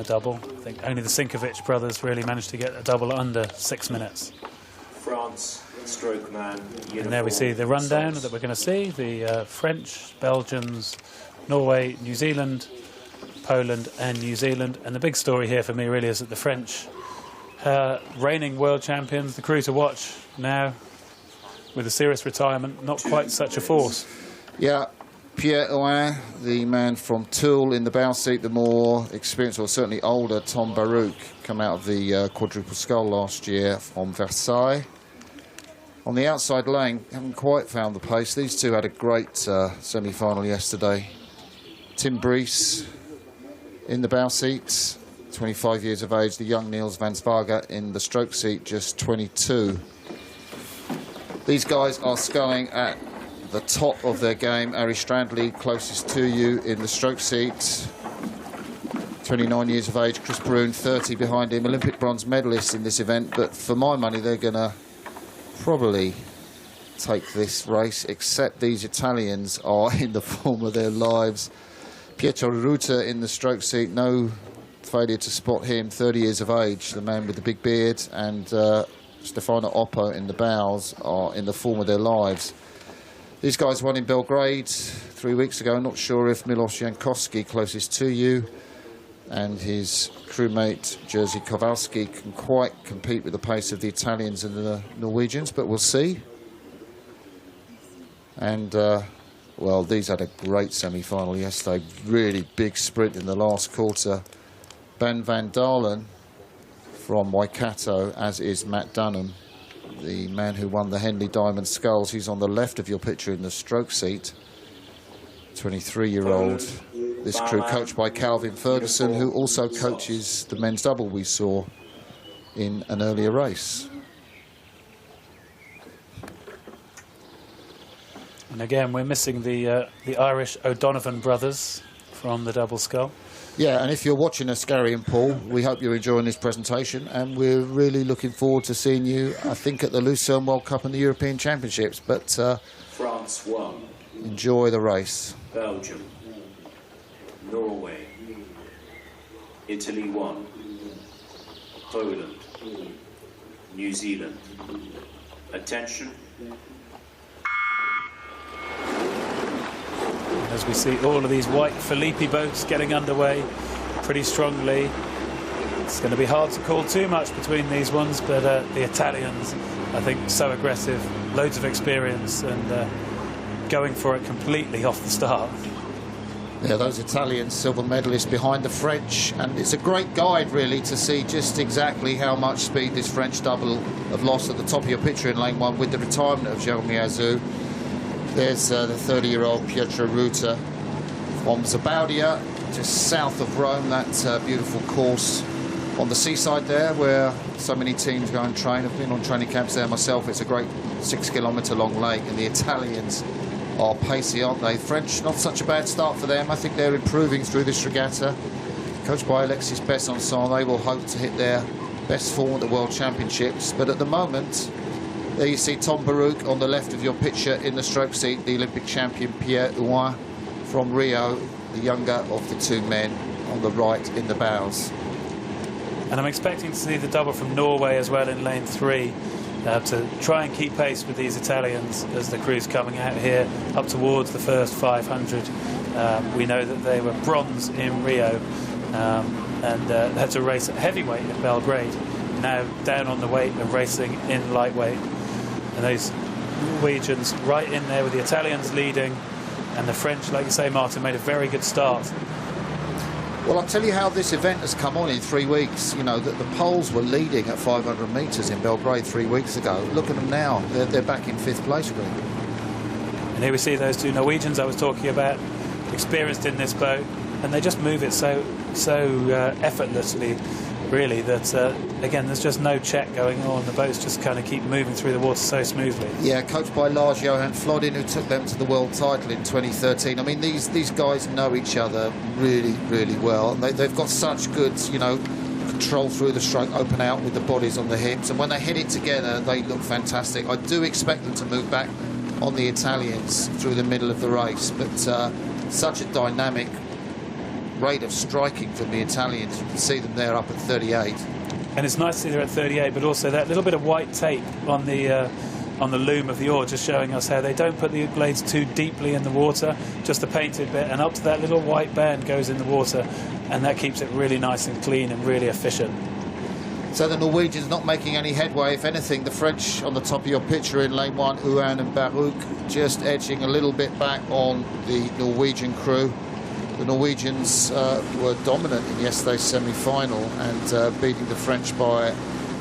a double. I think only the Sinkovic brothers really managed to get a double under 6 minutes. France, stroke man, and there we see the rundown that we're going to see. The French, Belgians, Norway, New Zealand, Poland and New Zealand. And the big story here for me really is that the French, reigning world champions, the crew to watch now with a serious retirement, not quite such a force. Yeah. Pierre Ouin, the man from Toul in the bow seat, the more experienced, or certainly older, Tom Baruch, come out of the quadruple scull last year from Versailles. On the outside lane, haven't quite found the pace. These two had a great semi-final yesterday. Tim Brees in the bow seat, 25 years of age. The young Niels van Zwager in the stroke seat, just 22. These guys are sculling at the top of their game. Ari Strandli closest to you in the stroke seat, 29 years of age. Chris Brune 30 behind him, Olympic bronze medalist in this event, but for my money they're gonna probably take this race, except these Italians are in the form of their lives. Pietro Ruta in the stroke seat, no failure to spot him, 30 years of age, the man with the big beard, and Stefano Oppo in the bows are in the form of their lives. These guys won in Belgrade 3 weeks ago. Not sure if Milos Jankowski, closest to you, and his crewmate Jerzy Kowalski can quite compete with the pace of the Italians and the Norwegians, but we'll see. And, well, these had a great semi-final yesterday. Really big sprint in the last quarter. Ben van Dalen from Waikato, as is Matt Dunham, the man who won the Henley Diamond Sculls. He's on the left of your picture in the stroke seat. 23-year-old. This crew coached by Calvin Ferguson, who also coaches the men's double we saw in an earlier race. And again, we're missing the Irish O'Donovan brothers from the double scull. Yeah, and if you're watching us, Gary and Paul, we hope you're enjoying this presentation, and we're really looking forward to seeing you, I think, at the Lucerne World Cup and the European Championships. But France 1. Enjoy the race. Belgium. Norway. Italy 1. Poland. New Zealand. Attention. As we see all of these white Filippi boats getting underway pretty strongly. It's going to be hard to call too much between these ones, but the Italians, I think, so aggressive, loads of experience, and going for it completely off the start. Yeah, those Italians, silver medalists behind the French, and it's a great guide really to see just exactly how much speed this French double have lost. At the top of your picture in lane 1 with the retirement of Jeremy Azou. There's the 30-year-old Pietro Ruta from Zabaudia, just south of Rome, that beautiful course on the seaside there where so many teams go and train. I've been on training camps there myself. It's a great 6-kilometre long lake, and the Italians are pacey, aren't they? French, not such a bad start for them. I think they're improving through this regatta. Coached by Alexis Bessançon, they will hope to hit their best form at the World Championships. But at the moment, there you see Tom Baruch on the left of your picture in the stroke seat, the Olympic champion Pierre Ouin from Rio, the younger of the two men on the right in the bows. And I'm expecting to see the double from Norway as well in lane 3 to try and keep pace with these Italians as the crew's coming out here up towards the first 500. We know that they were bronze in Rio and had to race at heavyweight in Belgrade. Now down on the weight and racing in lightweight. And those Norwegians right in there with the Italians leading, and the French, like you say, Martin, made a very good start. Well, I'll tell you how this event has come on in 3 weeks. You know, that the Poles were leading at 500 metres in Belgrade 3 weeks ago. Look at them now. They're back in 5th place, really. And here we see those two Norwegians I was talking about, experienced in this boat, and they just move it so effortlessly, really, that again, there's just no check going on. The boats just kind of keep moving through the water so smoothly. Yeah, coached by Lars Johan Flodin, who took them to the world title in 2013. I mean, these guys know each other really, really well. They've got such good, you know, control through the stroke, open out with the bodies on the hips, and when they hit it together, they look fantastic. I do expect them to move back on the Italians through the middle of the race, but such a dynamic rate of striking from the Italians. You can see them there up at 38. And it's nice to see they're at 38, but also that little bit of white tape on the loom of the oar, just showing us how they don't put the blades too deeply in the water, just the painted bit, and up to that little white band goes in the water, and that keeps it really nice and clean and really efficient. So the Norwegians not making any headway. If anything, the French on the top of your picture in lane 1, Huan and Baruch, just edging a little bit back on the Norwegian crew. The Norwegians were dominant in yesterday's semi-final and beating the French by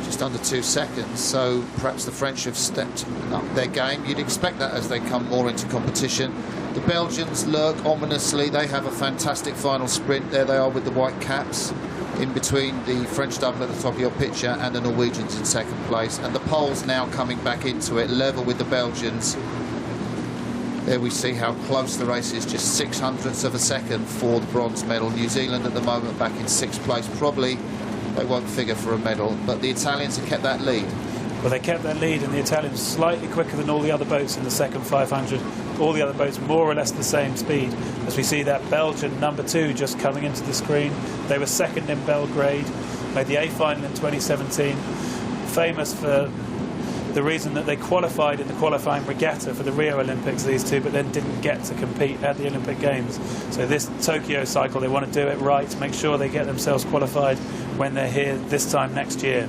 just under 2 seconds. So perhaps the French have stepped up their game. You'd expect that as they come more into competition. The Belgians lurk ominously. They have a fantastic final sprint. There they are with the white caps in between the French double at the top of your picture and the Norwegians in second place. And the Poles now coming back into it, level with the Belgians. There we see how close the race is, just 600ths of a second for the bronze medal. New Zealand at the moment back in 6th place. Probably they won't figure for a medal, but the Italians have kept that lead. Well, they kept their lead, and the Italians slightly quicker than all the other boats in the second 500. All the other boats more or less the same speed. As we see that Belgian number 2 just coming into the screen. They were second in Belgrade, made the A final in 2017. Famous for the reason that they qualified in the qualifying regatta for the Rio Olympics, these two, but then didn't get to compete at the Olympic Games. So this Tokyo cycle, they want to do it right, to make sure they get themselves qualified when they're here this time next year.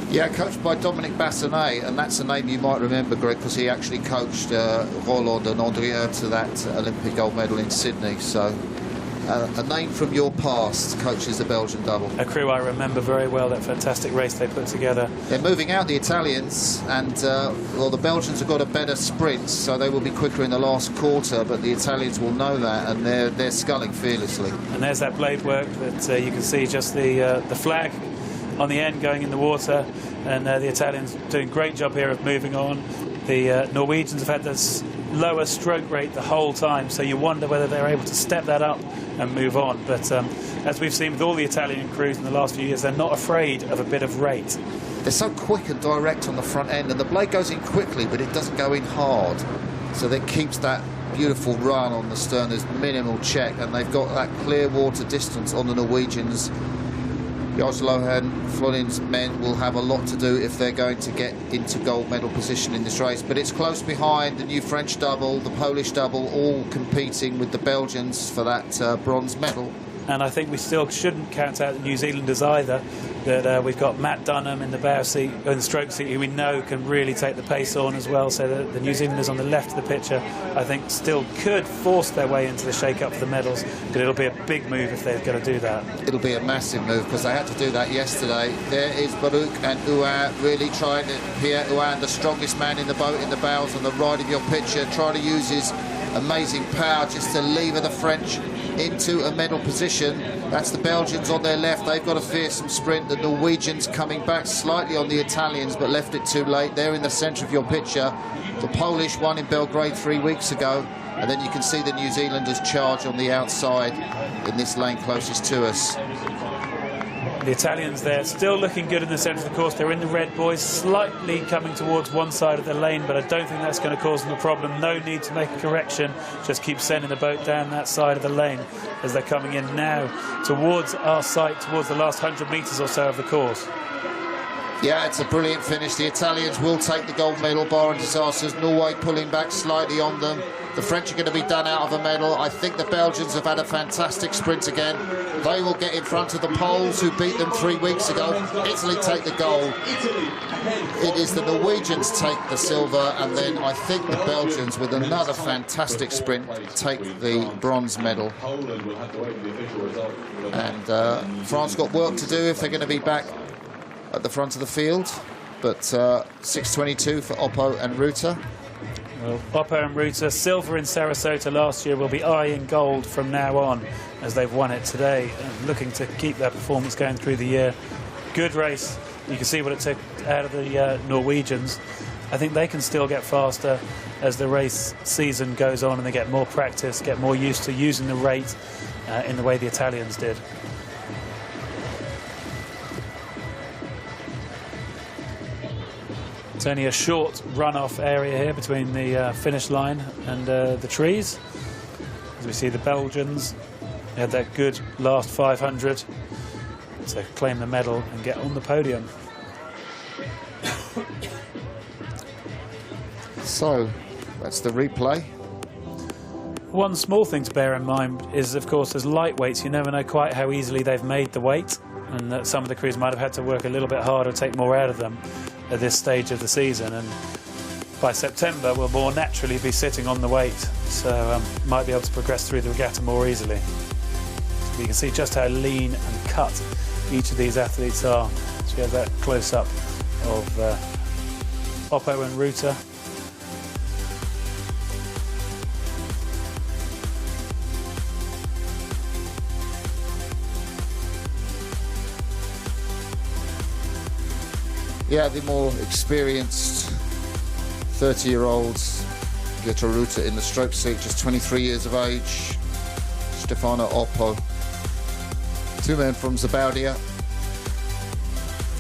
Yeah, coached by Dominic Bassonet, and that's a name you might remember, Greg, because he actually coached Roland and Andrieux to that Olympic gold medal in Sydney. So a name from your past coaches the Belgian double. A crew I remember very well, that fantastic race they put together. They're moving out the Italians, and well, the Belgians have got a better sprint, so they will be quicker in the last quarter, but the Italians will know that, and they're sculling fearlessly. And there's that blade work that you can see, just the flag on the end going in the water, and the Italians doing a great job here of moving on. The Norwegians have had this lower stroke rate the whole time, so you wonder whether they're able to step that up and move on. But as we've seen with all the Italian crews in the last few years, they're not afraid of a bit of rate. They're so quick and direct on the front end, and the blade goes in quickly, but it doesn't go in hard. So that keeps that beautiful run on the stern. There's minimal check, and they've got that clear water distance on the Norwegians. Jos Lohan, Florin's men will have a lot to do if they're going to get into gold medal position in this race. But it's close behind the new French double, the Polish double, all competing with the Belgians for that bronze medal. And I think we still shouldn't count out the New Zealanders either. That we've got Matt Dunham in the bow seat, in the stroke seat, who we know can really take the pace on as well. So the New Zealanders on the left of the picture, I think, still could force their way into the shake-up for the medals. But it'll be a big move if they're going to do that. It'll be a massive move because they had to do that yesterday. There is Baruch and Huan really trying to. Pierre Huan, the strongest man in the boat, in the bows on the right of your picture, trying to use his amazing power just to lever the French into a medal position. That's the Belgians on their left. They've got a fearsome sprint. The Norwegians coming back slightly on the Italians, but left it too late. They're in the centre of your picture. The Polish won in Belgrade 3 weeks ago, and then you can see the New Zealanders charge on the outside in this lane closest to us. The Italians there still looking good in the centre of the course. They're in the red buoys, slightly coming towards one side of the lane, but I don't think that's going to cause them a problem. No need to make a correction. Just keep sending the boat down that side of the lane as they're coming in now towards our site, towards the last 100 metres or so of the course. Yeah, it's a brilliant finish. The Italians will take the gold medal, barring disasters. Norway pulling back slightly on them. The French are going to be done out of a medal. I think the Belgians have had a fantastic sprint again. They will get in front of the Poles, who beat them 3 weeks ago. Italy take the gold. It is the Norwegians take the silver, and then I think the Belgians, with another fantastic sprint, take the bronze medal. And France got work to do if they're going to be back at the front of the field, but 6:22 for Oppo and Ruta. Well, Oppo and Ruta, silver in Sarasota last year, will be eyeing gold from now on as they've won it today, and looking to keep their performance going through the year. Good race. You can see what it took out of the Norwegians. I think they can still get faster as the race season goes on and they get more practice, get more used to using the rate in the way the Italians did. It's only a short run-off area here between the finish line and the trees. As we see the Belgians They had that good last 500 to claim the medal and get on the podium. So that's the replay. One small thing to bear in mind is, of course, as lightweights, you never know quite how easily they've made the weight, and that some of the crews might have had to work a little bit harder, take more out of them at this stage of the season. And by September, we'll more naturally be sitting on the weight, so might be able to progress through the regatta more easily. You can see just how lean and cut each of these athletes are. So you have that close-up of Oppo and Ruta. Yeah, the more experienced 30-year-olds, Giulia Ruta in the stroke seat, just 23 years of age. Stefano Oppo. Two men from Zabaudia.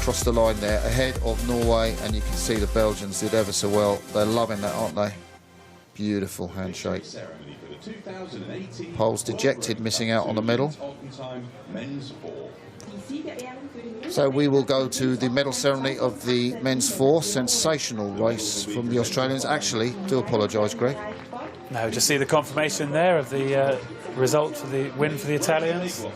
Crossed the line there, ahead of Norway, and you can see the Belgians did ever so well. They're loving that, aren't they? Beautiful handshake. Poles dejected, missing out on the medal. So we will go to the medal ceremony of the men's four. Sensational race from the Australians. Actually, do apologise, Greg. No, just see the confirmation there of the result for the win for the Italians.